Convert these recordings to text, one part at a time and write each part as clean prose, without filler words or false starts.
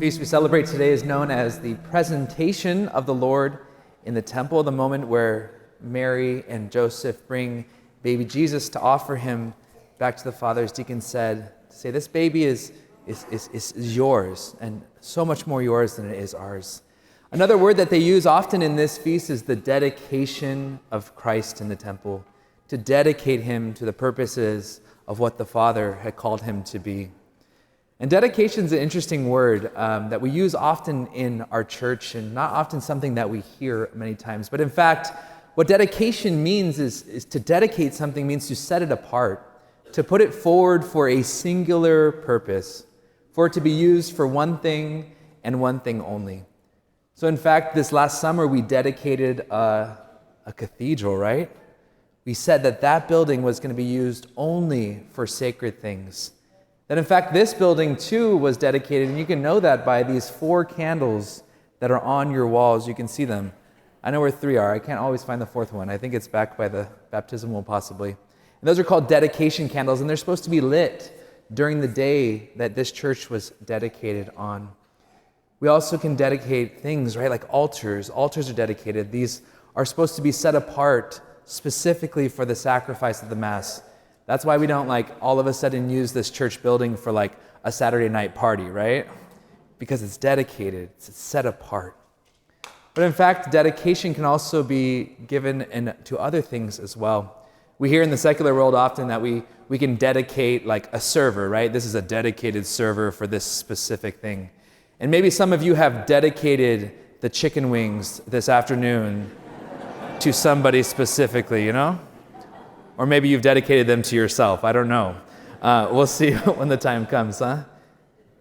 feast we celebrate today is known as the presentation of the Lord in the temple, the moment where Mary and Joseph bring baby Jesus to offer him back to the Father, as Deacon said, to say this baby is yours, and so much more yours than it is ours. Another word that they use often in this feast is the dedication of Christ in the temple, to dedicate him to the purposes of what the Father had called him to be. And dedication is an interesting word that we use often in our church, and not often something that we hear many times. But in fact, what dedication means is to dedicate something means to set it apart, to put it forward for a singular purpose, for it to be used for one thing and one thing only. So in fact, this last summer we dedicated a cathedral, right? We said that building was going to be used only for sacred things. That in fact, this building too was dedicated, and you can know that by these 4 candles that are on your walls. You can see them. I know where 3 are. I can't always find the 4th one. I think it's back by the baptismal possibly. And those are called dedication candles, and they're supposed to be lit during the day that this church was dedicated on. We also can dedicate things, right? Like altars. Altars are dedicated. These are supposed to be set apart specifically for the sacrifice of the Mass. That's why we don't all of a sudden use this church building for a Saturday night party, right? Because it's dedicated, it's set apart. But in fact, dedication can also be given to other things as well. We hear in the secular world often that we can dedicate a server, right? This is a dedicated server for this specific thing. And maybe some of you have dedicated the chicken wings this afternoon to somebody specifically, you know? Or maybe you've dedicated them to yourself. I don't know. We'll see when the time comes, huh? He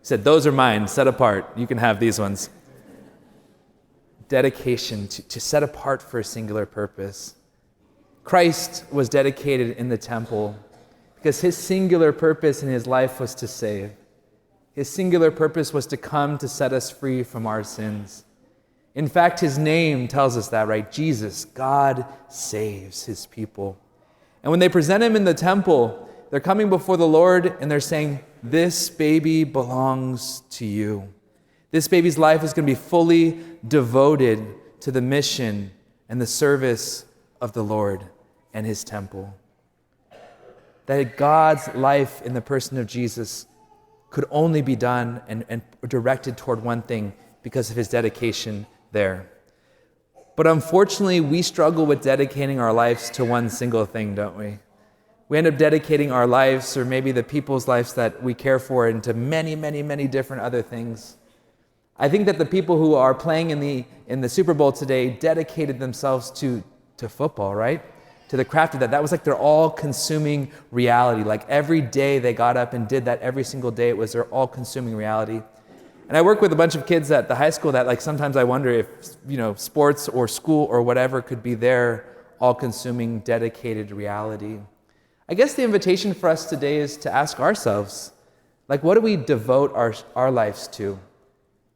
said, those are mine, set apart. You can have these ones. Dedication, to set apart for a singular purpose. Christ was dedicated in the temple because his singular purpose in his life was to save. His singular purpose was to come to set us free from our sins. In fact, his name tells us that, right? Jesus, God saves his people. And when they present him in the temple, they're coming before the Lord and they're saying, this baby belongs to you. This baby's life is going to be fully devoted to the mission and the service of the Lord and his temple. That God's life in the person of Jesus could only be done and directed toward one thing because of his dedication there. But unfortunately, we struggle with dedicating our lives to one single thing, don't we? We end up dedicating our lives, or maybe the people's lives that we care for, into many, many, many different other things. I think that the people who are playing in the Super Bowl today dedicated themselves to football, right? To the craft of that. That was their all-consuming reality. Every day they got up and did that every single day. It was their all-consuming reality. And I work with a bunch of kids at the high school that sometimes I wonder if, sports or school or whatever could be their all-consuming, dedicated reality. I guess the invitation for us today is to ask ourselves, what do we devote our lives to?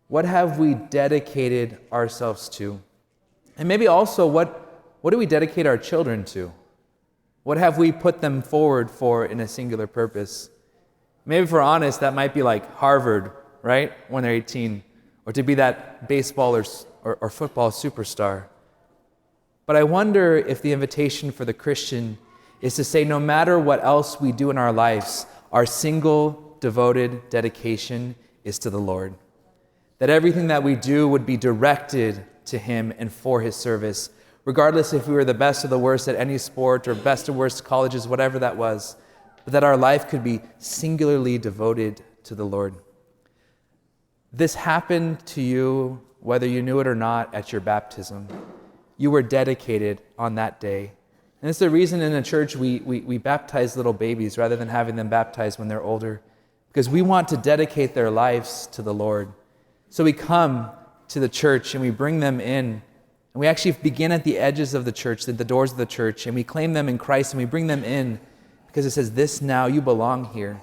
What have we dedicated ourselves to? And maybe also, what do we dedicate our children to? What have we put them forward for in a singular purpose? Maybe if we're honest, that might be Harvard, right, when they're 18, or to be that baseball or football superstar. But I wonder if the invitation for the Christian is to say, no matter what else we do in our lives, our single devoted dedication is to the Lord. That everything that we do would be directed to him and for his service, regardless if we were the best or the worst at any sport or best or worst colleges, whatever that was, but that our life could be singularly devoted to the Lord. This happened to you, whether you knew it or not, at your baptism. You were dedicated on that day. And it's the reason in the church we baptize little babies rather than having them baptized when they're older, because we want to dedicate their lives to the Lord. So we come to the church and we bring them in, and we actually begin at the edges of the church, at the doors of the church, and we claim them in Christ and we bring them in because it says, this now, you belong here.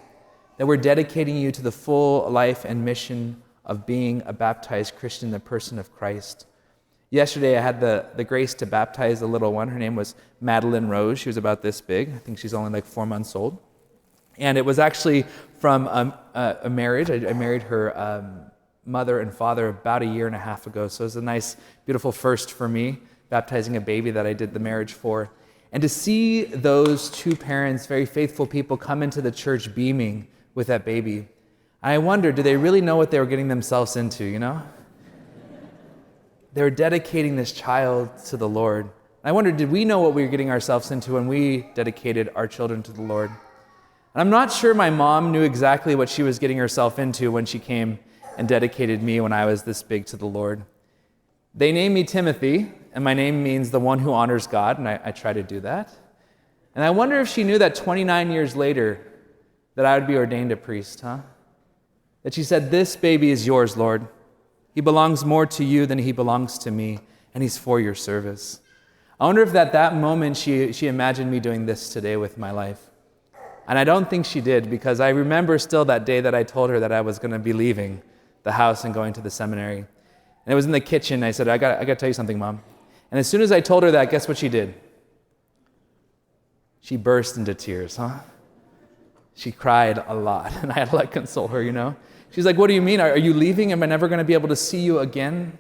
That we're dedicating you to the full life and mission of being a baptized Christian in the person of Christ. Yesterday, I had the grace to baptize a little one. Her name was Madeline Rose. She was about this big. I think she's only 4 months old. And it was actually from a marriage. I married her mother and father about a year and a half ago. So it was a nice, beautiful first for me, baptizing a baby that I did the marriage for. And to see those two parents, very faithful people, come into the church beaming with that baby, I wondered, do they really know what they were getting themselves into, you know? They were dedicating this child to the Lord. I wondered, did we know what we were getting ourselves into when we dedicated our children to the Lord? And I'm not sure my mom knew exactly what she was getting herself into when she came and dedicated me when I was this big to the Lord. They named me Timothy, and my name means the one who honors God, and I try to do that. And I wonder if she knew that 29 years later that I would be ordained a priest, huh? That she said, "This baby is yours, Lord. He belongs more to you than he belongs to me, and he's for your service." I wonder if at that moment she imagined me doing this today with my life. And I don't think she did, because I remember still that day that I told her that I was going to be leaving the house and going to the seminary. And it was in the kitchen. I said, I got to tell you something, Mom. And as soon as I told her that, guess what she did? She burst into tears, huh? She cried a lot, and I had to console her, you know? She's like, "What do you mean? Are you leaving? Am I never going to be able to see you again?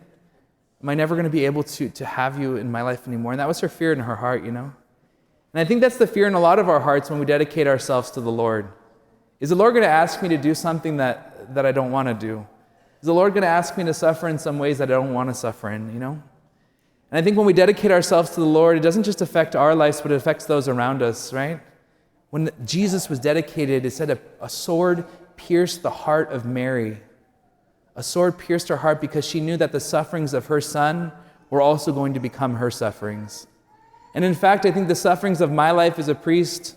Am I never going to be able to have you in my life anymore?" And that was her fear in her heart, you know? And I think that's the fear in a lot of our hearts when we dedicate ourselves to the Lord. Is the Lord going to ask me to do something that I don't want to do? Is the Lord going to ask me to suffer in some ways that I don't want to suffer in, you know? And I think when we dedicate ourselves to the Lord, it doesn't just affect our lives, but it affects those around us, right? When Jesus was dedicated, it said a sword pierced the heart of Mary. A sword pierced her heart because she knew that the sufferings of her son were also going to become her sufferings. And in fact, I think the sufferings of my life as a priest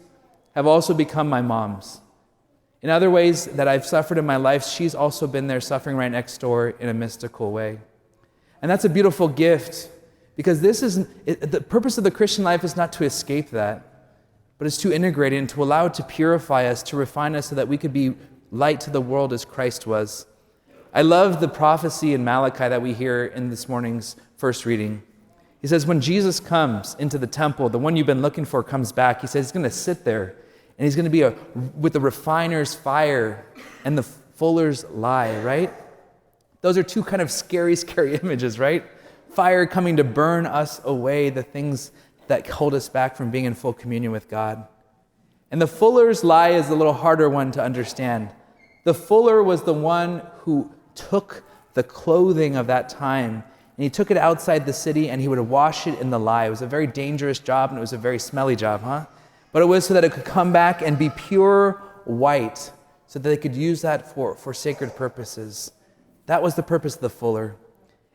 have also become my mom's. In other ways that I've suffered in my life, she's also been there suffering right next door in a mystical way. And that's a beautiful gift, because the purpose of the Christian life is not to escape that, but it's to integrate it and to allow it to purify us, to refine us so that we could be light to the world as Christ was. I love the prophecy in Malachi that we hear in this morning's first reading. He says, when Jesus comes into the temple, the one you've been looking for comes back. He says he's going to sit there, and he's going to be with the refiner's fire and the fuller's lye, right? Those are two kind of scary, scary images, right? Fire coming to burn us away, the things that hold us back from being in full communion with God. And the fuller's lye is a little harder one to understand. The fuller was the one who took the clothing of that time, and he took it outside the city, and he would wash it in the lye. It was a very dangerous job, and it was a very smelly job, huh? But it was so that it could come back and be pure white, so that they could use that for sacred purposes. That was the purpose of the fuller.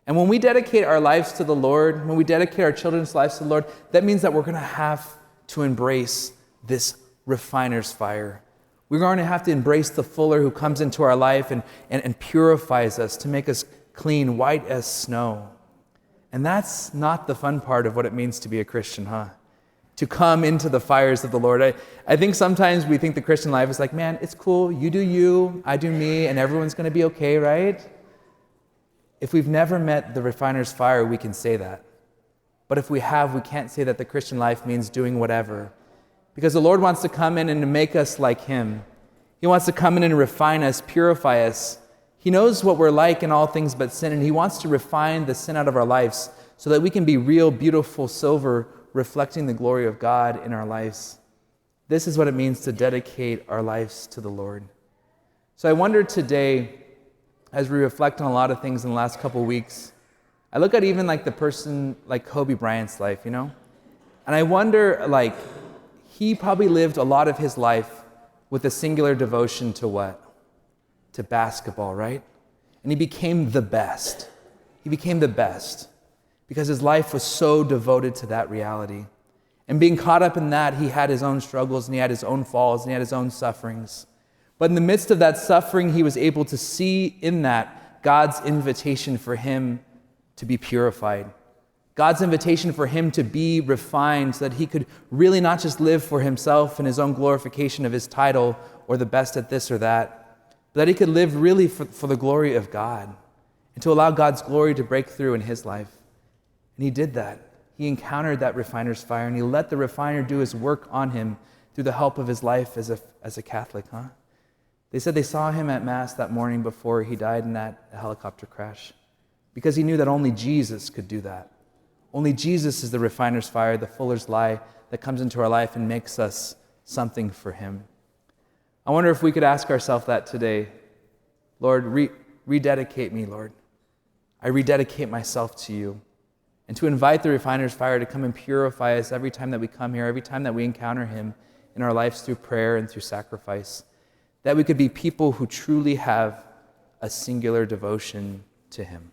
And when we dedicate our lives to the Lord, when we dedicate our children's lives to the Lord, that means that we're going to have to embrace this refiner's fire. We're going to have to embrace the fuller who comes into our life and purifies us to make us clean, white as snow. And that's not the fun part of what it means to be a Christian, huh? To come into the fires of the Lord. I think sometimes we think the Christian life is like, man, it's cool, you do you, I do me, and everyone's going to be okay, right? If we've never met the refiner's fire, we can say that. But if we have, we can't say that the Christian life means doing whatever. Because the Lord wants to come in and to make us like him. He wants to come in and refine us, purify us. He knows what we're like in all things but sin, and he wants to refine the sin out of our lives so that we can be real, beautiful silver reflecting the glory of God in our lives. This is what it means to dedicate our lives to the Lord. So I wonder today, as we reflect on a lot of things in the last couple of weeks, I look at even the person like Kobe Bryant's life, you know? And I wonder, he probably lived a lot of his life with a singular devotion to what? To basketball, right? And he became the best. He became the best because his life was so devoted to that reality. And being caught up in that, he had his own struggles, and he had his own falls, and he had his own sufferings. But in the midst of that suffering, he was able to see in that God's invitation for him to be purified. God's invitation for him to be refined so that he could really not just live for himself and his own glorification of his title or the best at this or that, but that he could live really for the glory of God and to allow God's glory to break through in his life. And he did that. He encountered that refiner's fire, and he let the refiner do his work on him through the help of his life as a Catholic, huh? They said they saw him at Mass that morning before he died in that helicopter crash because he knew that only Jesus could do that. Only Jesus is the refiner's fire, the fuller's lye that comes into our life and makes us something for him. I wonder if we could ask ourselves that today. Lord, rededicate me, Lord. I rededicate myself to you. And to invite the refiner's fire to come and purify us every time that we come here, every time that we encounter him in our lives through prayer and through sacrifice. That we could be people who truly have a singular devotion to him.